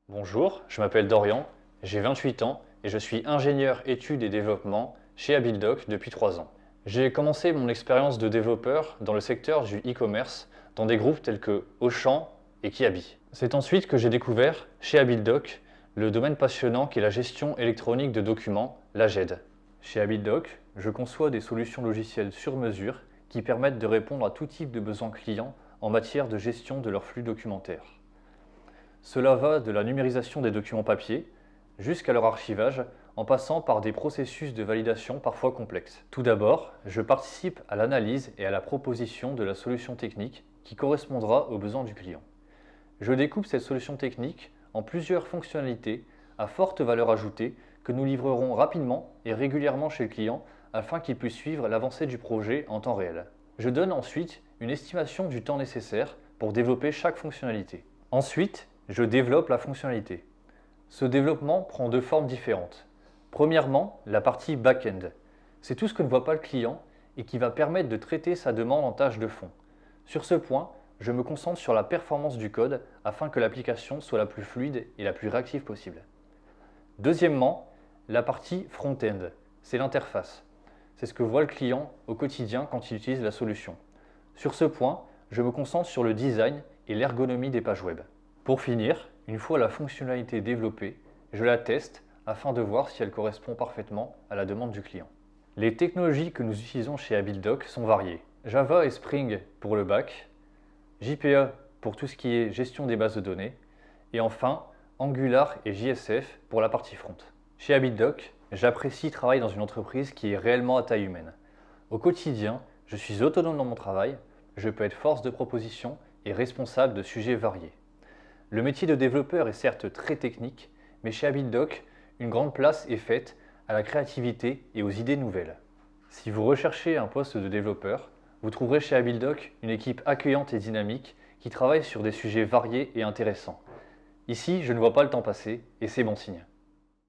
Bonjour, je m'appelle Dorian, j'ai 28 ans et je suis ingénieur études et développement chez Habildoc depuis 3 ans. J'ai commencé mon expérience de développeur dans le secteur du e-commerce dans des groupes tels que Auchan et Kiabi. C'est ensuite que j'ai découvert chez Habildoc le domaine passionnant qui est la gestion électronique de documents, la GED. Chez Habildoc, je conçois des solutions logicielles sur mesure qui permettent de répondre à tout type de besoins clients en matière de gestion de leur flux documentaire. Cela va de la numérisation des documents papier jusqu'à leur archivage en passant par des processus de validation parfois complexes. Tout d'abord, je participe à l'analyse et à la proposition de la solution technique qui correspondra aux besoins du client. Je découpe cette solution technique en plusieurs fonctionnalités à forte valeur ajoutée que nous livrerons rapidement et régulièrement chez le client afin qu'il puisse suivre l'avancée du projet en temps réel. Je donne ensuite une estimation du temps nécessaire pour développer chaque fonctionnalité. Ensuite, je développe la fonctionnalité. Ce développement prend deux formes différentes. Premièrement, la partie back-end. C'est tout ce que ne voit pas le client et qui va permettre de traiter sa demande en tâche de fond. Sur ce point, je me concentre sur la performance du code afin que l'application soit la plus fluide et la plus réactive possible. Deuxièmement, la partie front-end. C'est l'interface. C'est ce que voit le client au quotidien quand il utilise la solution. Sur ce point, je me concentre sur le design et l'ergonomie des pages web. Pour finir, une fois la fonctionnalité développée, je la teste afin de voir si elle correspond parfaitement à la demande du client. Les technologies que nous utilisons chez Habildoc sont variées. Java et Spring pour le back, JPA pour tout ce qui est gestion des bases de données, et enfin Angular et JSF pour la partie front. Chez Habildoc, j'apprécie travailler dans une entreprise qui est réellement à taille humaine. Au quotidien, je suis autonome dans mon travail, je peux être force de proposition et responsable de sujets variés. Le métier de développeur est certes très technique, mais chez Habildoc, une grande place est faite à la créativité et aux idées nouvelles. Si vous recherchez un poste de développeur, vous trouverez chez Habildoc une équipe accueillante et dynamique qui travaille sur des sujets variés et intéressants. Ici, je ne vois pas le temps passer et c'est bon signe.